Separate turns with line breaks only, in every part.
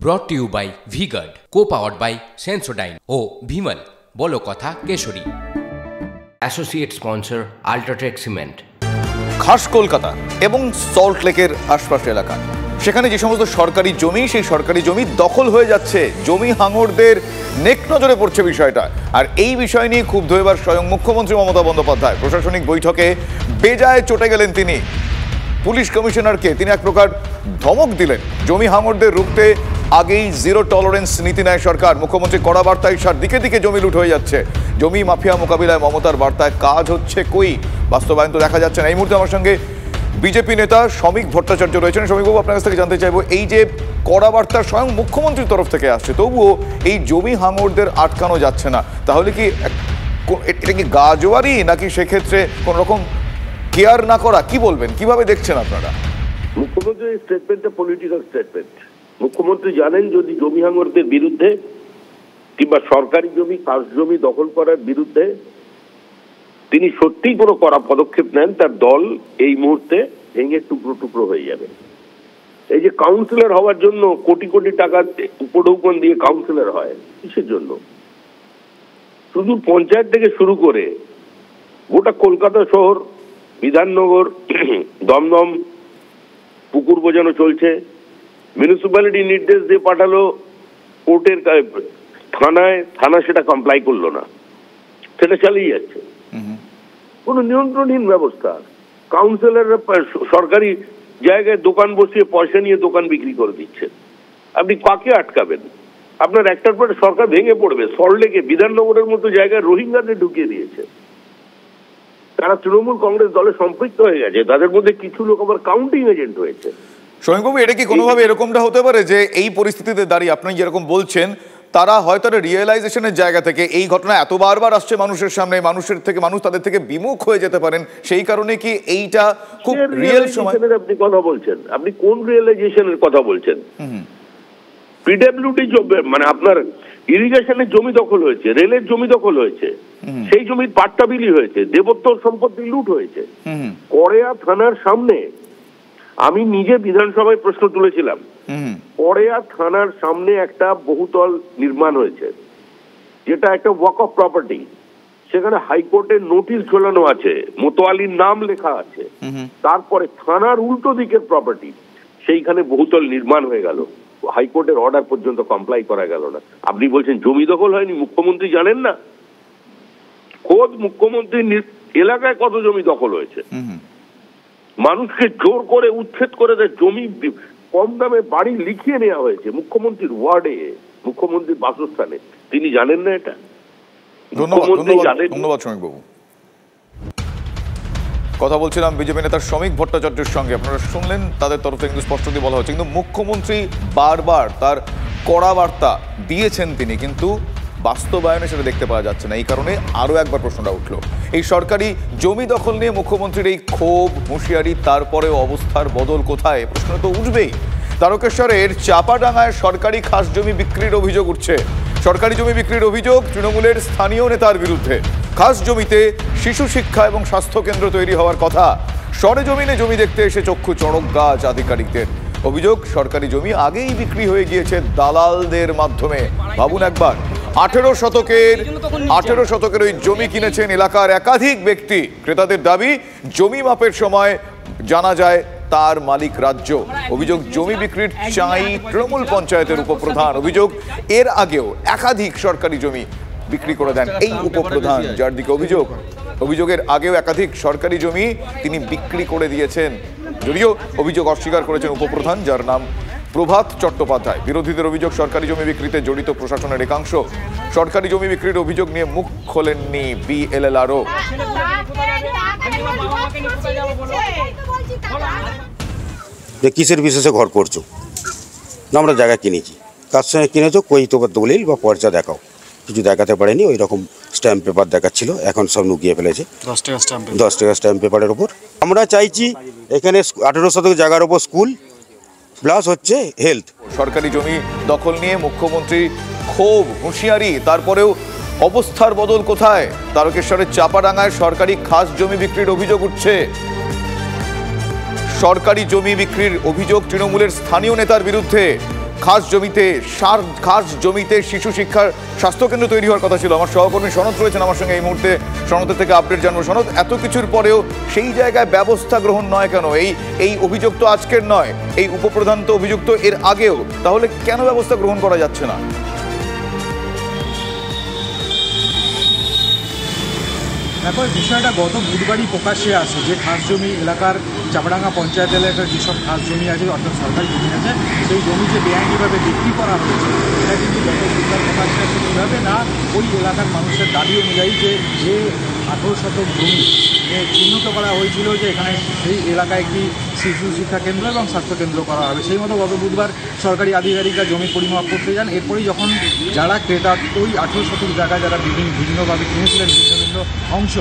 ব্রট to you by V-Guard, co-powered by Sensodyne ও ভিমল বলো কথা কেশরী। Associate sponsor UltraTech cement.
খাস কলকাতা এবং সল্ট লেকের আশপাশের এলাকা, সেখানে যে সমস্ত সরকারি জমি, সেই সরকারি জমি দখল হয়ে যাচ্ছে, জমি হাঙরদের নেক নজরে পড়ছে বিষয়টা। আর এই বিষয় নিয়ে ক্ষুব্ধ এবার স্বয়ং মুখ্যমন্ত্রী মমতা বন্দ্যোপাধ্যায়। প্রশাসনিক বৈঠকে বেজায় চটে গেলেন তিনি। পুলিশ কমিশনারকে তিনি এক প্রকার ধমক দিলেন। জমি হাঙরদের রুখতে আগেই জিরো টলারেন্স নীতি নেয় সরকার। মুখ্যমন্ত্রী কড়া বার্তায় দিকে দিকে জমি লুট হয়ে যাচ্ছে। জমি মাফিয়া মোকাবিলায় মমতার বার্তায় কাজ হচ্ছে কই, বাস্তবায়ন তো দেখা যাচ্ছে না। এই মুহূর্তে আমার সঙ্গে বিজেপি নেতা শ্রমিক ভট্টাচার্য রয়েছেন। শ্রমিকবাবু, আপনার কাছ থেকে জানতে চাইবো, এই যে কড়া বার্তা স্বয়ং মুখ্যমন্ত্রীর তরফ থেকে আসছে, তবুও এই জমি হাঙরদের আটকানো যাচ্ছে না, তাহলে কি এটা কি গাজোয়ারি, নাকি সেক্ষেত্রে কোন রকম কেয়ার না করা? কি বলবেন, কিভাবে দেখছেন আপনারা?
মুখ্যমন্ত্রীর স্টেটমেন্টটা পলিটিক্যাল স্টেটমেন্ট। মুখ্যমন্ত্রী জানেন যদি জমি হাঙরদের বিরুদ্ধে কিংবা সরকারি জমি, খাস জমি দখল করার বিরুদ্ধে তিনি সত্যিই কোনো কড়া পদক্ষেপ নেন, তার দল এই মুহূর্তে ভেঙে টুকরো টুকরো হয়ে যাবে। এই যে কাউন্সিলর হওয়ার জন্য কোটি কোটি টাকা উপঢৌকন দিয়ে কাউন্সিলর হয়, কিসের জন্য? শুধু পঞ্চায়েত থেকে শুরু করে গোটা কলকাতা শহর, বিধাননগর, দমদম, পুকুর বোঝানো চলছে। মিউনিসিপ্যালিটি নির্দেশ দিয়ে পাঠালো কোর্টের থানায়, থানা সেটা কমপ্লাই করলো না, সেটা চালিয়ে যাচ্ছে। কোন নিয়ন্ত্রণহীন ব্যবস্থা। কাউন্সিলররা সরকারি জায়গায় দোকান বসিয়ে পয়সা নিয়ে দোকান বিক্রি করে দিচ্ছে। আপনি কাকে আটকাবেন? আপনার একটার পরে সরকার ভেঙে পড়বে। সল্টলেকে, বিধাননগরের মতো জায়গায় রোহিঙ্গাদের ঢুকিয়ে দিয়েছে। তারা তৃণমূল কংগ্রেস দলে সম্পৃক্ত হয়ে গেছে, তাদের মধ্যে কিছু লোক আবার কাউন্টিং এজেন্ট হয়েছে।
শ্রমিকবাবু, এটা কি কোনোভাবে এরকমটা হতে পারে যে এই পরিস্থিতিতে দাঁড়িয়ে আপনি যেরকম বলছেন, তারা হয়তো রিয়েলাইজেশনের জায়গা থেকে এই ঘটনা এত বারবার আসছে মানুষের সামনে, মানুষ তাদের থেকে বিমুখ হয়ে যেতে পারেন, সেই কারণে কি এইটা খুব রিয়েল সময়?
আপনি কথা বলছেন, আপনি কোন রিয়েলাইজেশনের কথা বলছেন? পিডব্লিউডি মানে আপনার ইরিগেশনের জমি দখল হয়েছে, রেলের জমি দখল হয়েছে, সেই জমির পাট্টা বিলি হয়েছে, দেবোত্তর সম্পত্তি লুট হয়েছে। কড়েয়া থানার সামনে আমি নিজে বিধানসভায় প্রশ্ন তুলেছিলাম, কড়েয়া থানার সামনে একটা বহুতল নির্মাণ হয়েছে, যেটা একটা ওয়াক অফ প্রপার্টি। সেখানে হাইকোর্টের নোটিশ ঝোলানো আছে, মোতোয়ালির নাম লেখা আছে। তারপরে থানার উল্টো দিকের প্রপার্টি, সেইখানে বহুতল নির্মাণ হয়ে গেল, হাইকোর্টের অর্ডার পর্যন্ত কমপ্লাই করা গেল না। আপনি বলছেন জমি দখল হয়নি, মুখ্যমন্ত্রী জানেন না? খোদ মুখ্যমন্ত্রীর এলাকায় কত জমি দখল হয়েছে। মানুষকে জোর করে উচ্ছেদ করে দেয়, জমি কম দামে বাড়ি লিখিয়ে নেওয়া হয়েছে মুখ্যমন্ত্রীর ওয়ার্ডে, মুখ্যমন্ত্রীর বাসস্থানে। তিনি জানেন না এটা?
ধন্যবাদ শ্রমিকবাবু। কথা বলছিলাম বিজেপি নেতা শ্রমিক ভট্টাচার্যের সঙ্গে। আপনারা শুনলেন, তাদের তরফ থেকে কিন্তু স্পষ্ট দিয়ে বলা হচ্ছে, কিন্তু মুখ্যমন্ত্রী বারবার তার কড়া বার্তা দিয়েছেন তিনি, কিন্তু বাস্তবায়নে সেটা দেখতে পাওয়া যাচ্ছে না। এই কারণে আরও একবার প্রশ্নটা উঠল, এই সরকারি জমি দখল নিয়ে মুখ্যমন্ত্রীর এই ক্ষোভ, হুঁশিয়ারি, তারপরে অবস্থার বদল কোথায়? প্রশ্ন তো উঠবেই। তারকেশ্বরের চাপাডাঙ্গায় সরকারি খাস জমি বিক্রির অভিযোগ উঠছে। সরকারি জমি বিক্রির অভিযোগ তৃণমূলের স্থানীয় নেতার বিরুদ্ধে। খাস জমিতে শিশু শিক্ষা এবং স্বাস্থ্যকেন্দ্র তৈরি হওয়ার কথা। সরেজমিনে জমি দেখতে এসে চক্ষু চড়ক গাছ আধিকারিকদের। অভিযোগ, সরকারি জমি আগেই বিক্রি হয়ে গিয়েছে দালালদের মাধ্যমে। ভাবুন একবার, 18 শতকের ওই জমি কিনেছেন এলাকার একাধিক ব্যক্তি। ক্রেতাদের দাবি, জমি মাপের সময় জানা যায় তার মালিক রাজ্য। অভিযোগ, জমি বিক্রির চাই তৃণমূল পঞ্চায়েতের উপপ্রধান। অভিযোগ, এর আগেও একাধিক সরকারি জমি বিক্রি করে দেন এই উপপ্রধান, যার দিকে অভিযোগের আগেও একাধিক সরকারি জমি তিনি বিক্রি করে দিয়েছেন। যদিও অভিযোগ অস্বীকার করেছেন উপপ্রধান, যার নাম প্রভাত চট্টোপাধ্যায়। বিরোধীদের অভিযোগ, সরকারি জমি বিক্রিতে জড়িত প্রশাসনের একাংশ। সরকারি জমি বিক্রির অভিযোগ নিয়ে মুখ খোলেননি বিএলএলআরও।
কিসের বিশেষে ঘর করছো না, আমরা জায়গা কিনেছি, কার সঙ্গে কিনেছো, কই তোমার দলিল বা পর্চা দেখাও। কিছু দেখাতে পারেনি, ওই রকম স্ট্যাম্প পেপার দেখাচ্ছিল, এখন সব লুকিয়ে ফেলেছে 10 টাকা স্ট্যাম্প পেপারের ওপর। আমরা চাইছি এখানে 18 শতক জায়গার ওপর স্কুল প্লাস হচ্ছে হেলথ।
সরকারি জমি দখল নিয়ে মুখ্যমন্ত্রী ক্ষোভ, হুঁশিয়ারি, তারপরেও অবস্থার বদল কোথায়? তারকেশ্বরের চাপাডাঙ্গায় সরকারি খাস জমি বিক্রির অভিযোগ উঠছে। সরকারি জমি বিক্রির অভিযোগ তৃণমূলের স্থানীয় নেতার বিরুদ্ধে। খাস জমিতে শিশু শিক্ষার স্বাস্থ্যকেন্দ্র তৈরি হওয়ার কথা ছিল। আমার সহকর্মী সনদ রয়েছেন আমার সঙ্গে এই মুহূর্তে, সনদের থেকে আপডেট জানবো। সনদ, এত কিছুর পরেও সেই জায়গায় ব্যবস্থা গ্রহণ নয় কেন? এই অভিযোগ তো আজকের নয়, এই উপপ্রধান তো অভিযুক্ত এর আগেও, তাহলে কেন ব্যবস্থা গ্রহণ করা যাচ্ছে না?
এখন বিষয়টা গত বুধবারই প্রকাশ্যে আসে যে খাস জমি এলাকার চাপাডাঙ্গা পঞ্চায়েত এলাকার যেসব খাস জমি আছে অর্থাৎ সরকারি জমি আছে, সেই জমি যে বেআইনিভাবে বিক্রি করা হয়েছে এটা কিন্তু গত বুধবার প্রকাশ্যে আসে। কীভাবে না, ওই এলাকার মানুষের দাবি অনুযায়ী যে 18 শতক জমি চিহ্নিত করা হয়েছিল যে এখানে এই এলাকায় একটি শিশু শিক্ষা কেন্দ্র এবং স্বাস্থ্যকেন্দ্র করা হবে, সেই মতো গত বুধবার সরকারি আধিকারিকরা জমি পরিমাপ করতে যান। এরপরেই যখন যারা ক্রেতা ওই 18 শতক জায়গা যারা বিভিন্নভাবে কিনেছিলেন বিভিন্ন অংশ,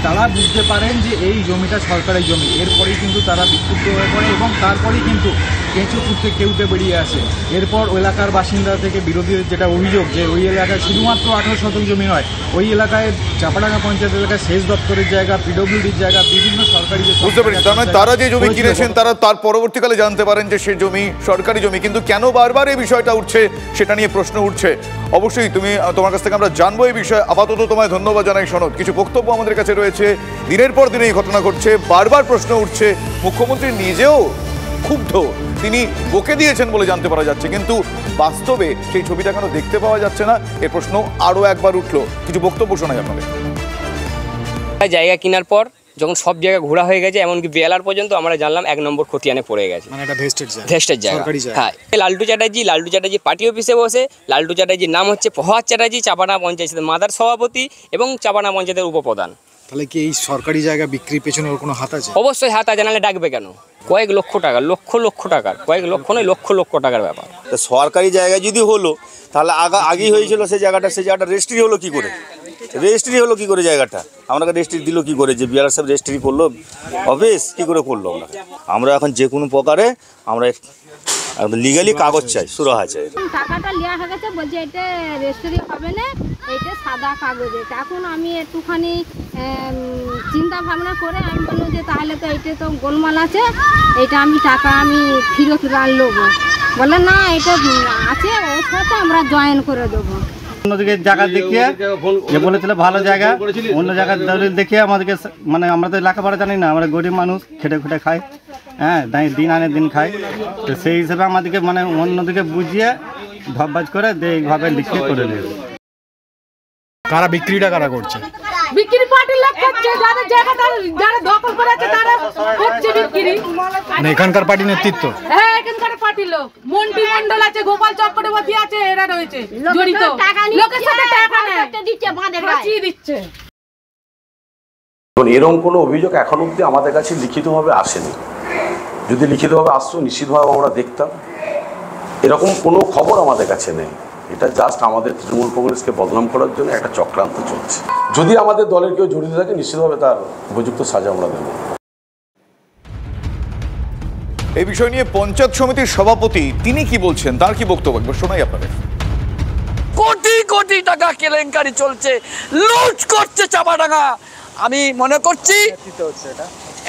তারা বুঝতে পারেন যে এই জমিটা সরকারি জমি। এরপরেই কিন্তু তারা বিক্ষুব্ধ হয়ে পড়ে এবং তারপরেই কিন্তু কেঁচো খুঁড়তে কেউটে বেরিয়ে আসে। এরপর এলাকার বাসিন্দা থেকে বিরোধীদের যেটা অভিযোগ যে ওই এলাকায় শুধুমাত্র 18 শতক জমি নয়, ওই এলাকায় চাপাডাঙ্গা পঞ্চায়েত এলাকায় সেচ দপ্তরের জায়গা, পিডব্লিউডির জায়গা, বিভিন্ন সরকারি যে
বুঝতে পেরেছি। তার মানে তারা যে জমি কিনেছেন তারা তার পরবর্তীকালে জানতে পারেন যে সে জমি সরকারি জমি, কিন্তু কেন বারবার এই বিষয়টা উঠছে সেটা নিয়ে প্রশ্ন উঠছে। অবশ্যই তোমার কাছ থেকে আমরা জানবো এই বিষয়ে। আপাতত তোমায় ধন্যবাদ জানাই সনদ। কিছু বক্তব্য আমাদের কাছে রয়েছে, দিনের পর দিন এই ঘটনা ঘটছে, বারবার প্রশ্ন উঠছে, মুখ্যমন্ত্রী নিজেও ক্ষুব্ধ, তিনি বকে দিয়েছেন বলে জানতে পারা যাচ্ছে, কিন্তু বাস্তবে সেই ছবিটা কেন দেখতে পাওয়া যাচ্ছে না এই প্রশ্ন আরো একবার উঠলো। কিছু বক্তব্য শোনাই আপনাদের।
জায়গা কেনার পর যখন সব জায়গা ঘোরা হয়ে গেছে, এমনকি বেলার পর্যন্ত আমরা জানলাম 1 নম্বর খতিয়ানে পড়ে গেছে, মানে এটা ভেস্টেড জায়গা। হ্যাঁ, লালটু চ্যাটার্জি পার্টি অফিসে বসে, লালটু চ্যাটার্জির নাম হচ্ছে ফওয়াদ চ্যাটার্জি, চাপাডাঙ্গা পঞ্চায়েতের মাদার সভাপতি এবং চাপাডাঙ্গা পঞ্চায়েতের উপপ্রধান।
তাহলে কি এই সরকারি জায়গা বিক্রির পেছনে ওর কোনো হাত আছে?
অবশ্যই হাত আছে, নাহলে ডাকবে কেন? কয়েক লক্ষ টাকা, লক্ষ টাকার, কয়েক লক্ষ নয় লক্ষ টাকার ব্যাপার।
সরকারি জায়গা যদি হলো তাহলে আগেই হয়েছিল সেই জায়গাটা রেজিস্ট্রি হলো কি করে? জায়গাটা আপনাকে রেজিস্ট্রি দিল কি করে? যে বিআরআর সাহেব রেজিস্ট্রি করলো, অফিস কি করে করলো? আমরা এখন যে কোনো প্রকারে আমরা লিগালি কাগজ চাই, সুরাহা চাই।
টাকাটা নেওয়া হয়ে গেছে, বলছে এটা রেজিস্ট্রি হবে না, এটা সাদা কাগজ। এখন আমি একটুখানি চিন্তা ভাবনা করে আমি বললাম যে তাহলে তো এটা তো গোলমাল আছে, এটা আমি টাকা ফেরত নেবো। বলে না, এটা আছে, ওর সাথে আমরা জয়েন করে দেবো।
অন্যদিকে জায়গা দেখিয়ে যে বলেছিল ভালো জায়গা, অন্য জায়গার দলিল দেখিয়ে আমাদেরকে, মানে আমরা তো লেখাপড়া জানি না, আমরা গরিব মানুষ, খেটে খাই, হ্যাঁ, দিন আনে দিন খাই, তো সেই হিসেবে আমাদেরকে মানে অন্যদিকে বুঝিয়ে ভাববাজ করে এইভাবে লিখিয়ে করে দিয়েছে।
কারা বিক্রিটা কারা করছে?
বিক্রি পার্টির লোক করছে, যারা জায়গাটা যারা দখল করে আছে তারা করছে বিক্রি।
মানে এখানকার পার্টি নেতৃত্ব?
হ্যাঁ, এখানকার পার্টির লোক, মন্ত্রী মন্ডল আছে, গোপাল চক্রবর্তী আছে, এরা রয়েছে জড়িত। লোকের সাথে টাকা দিচ্ছে, বাঁচিয়ে দিচ্ছে।
এরকম কোনো অভিযোগ এখন অব্দি আমাদের কাছে লিখিতভাবে আসেনি। যদি লিখিতভাবে আসতো নিশ্চিতভাবে আমরা দেখতাম। এরকম কোনো খবর আমাদের কাছে নেই। এটা জাস্ট আমাদের তৃণমূল কংগ্রেসকে বদনাম করার জন্য একটা চক্রান্ত চলছে। যদি আমাদের দলের কেউ জড়িত থাকে নিশ্চিতভাবে তার উপযুক্ত সাজা আমরা দেব।
এই বিষয় নিয়ে পঞ্চায়েত সমিতির সভাপতি তিনি কি বলছেন, তার কি বক্তব্য শোনাই আপনাদের।
কোটি টাকা কেলেঙ্কারি চলছে, লুট করছে চাপাডাঙ্গা। আমি মনে করছি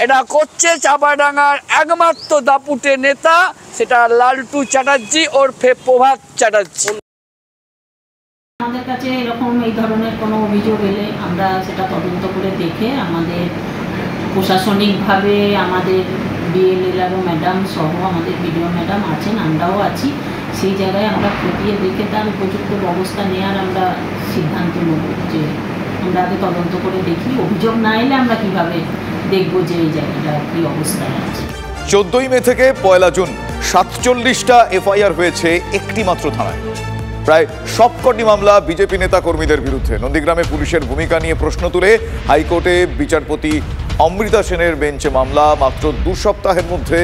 এটা করছে চাপাডাঙ্গার একমাত্র দাপুটে নেতা, সেটা লালটু চ্যাটার্জি ওরফে প্রভাত চ্যাটার্জি।
আমাদের কাছে এরকম এই ধরনের কোনো অভিযোগ এলে আমরা সেটা তদন্ত করে দেখে আমাদের প্রশাসনিকভাবে আমাদের বিএলএলআরও ম্যাডাম সহ আমাদের বিডিও ম্যাডাম আছেন, আমরাও আছি, সেই জায়গায় আমরা খতিয়ে দেখে তার উপযুক্ত ব্যবস্থা নেওয়ার আমরা সিদ্ধান্ত নেব। যে আমরা আগে তদন্ত করে দেখি, অভিযোগ না এলে আমরা কিভাবে দেখব যে এই জায়গাটা কী অবস্থায় আছে।
14ই মে থেকে 1 জুন 47টা এফআইআর হয়েছে একটি মাত্র থানায়। প্রায় সবকটি মামলা বিজেপি নেতা কর্মীদের বিরুদ্ধে। নন্দীগ্রামে পুলিশের ভূমিকা নিয়ে প্রশ্ন তুলে হাইকোর্টে বিচারপতি অমৃতা সেনের বেঞ্চে মামলা। মাত্র 2 সপ্তাহের মধ্যে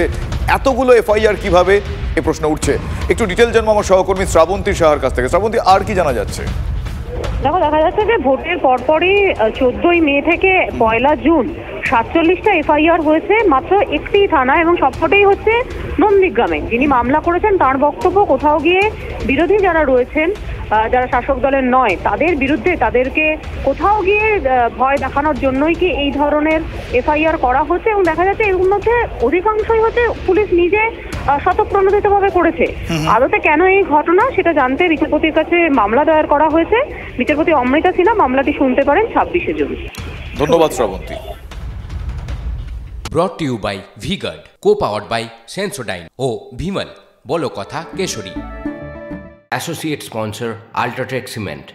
এতগুলো এফআইআর কিভাবে, এ প্রশ্ন উঠছে। একটু ডিটেল জানবো আমার সহকর্মী শ্রাবন্তী সাহার কাছ থেকে। শ্রাবন্তী, আর কি জানা যাচ্ছে?
দেখো, দেখা যাচ্ছে যে ভোটের পরপরই 14ই মে থেকে 1 জুন 47টা এফআইআর হয়েছে মাত্র একটি থানা, এবং সবকটাই হচ্ছে নন্দীগ্রামে। যিনি মামলা করেছেন তার বক্তব্য, কোথাও গিয়ে বিরোধী যারা রয়েছেন যারা শাসক দলের নয় তাদের বিরুদ্ধে তাদেরকে কোথাও গিয়ে ভয় দেখানোর জন্যই কি এই ধরনের এফআইআর করা হচ্ছে, এবং দেখা যাচ্ছে এর মধ্যে অধিকাংশই হচ্ছে পুলিশ নিজে স্বতঃপ্রণোদিতভাবে করেছে। আদতে কেন এই ঘটনা সেটা জানতে বিচারপতির কাছে মামলা দায়ের করা হয়েছে। বিচারপতি অমৃতা সিনহা মামলাটি শুনতে পারেন 26শে জুন।
ধন্যবাদ Srabanti.
Brought to you by V-Guard, co-powered by Sensodyne O Bhimal, বলো কথা Keshari. Associate sponsor Ultratech Cement.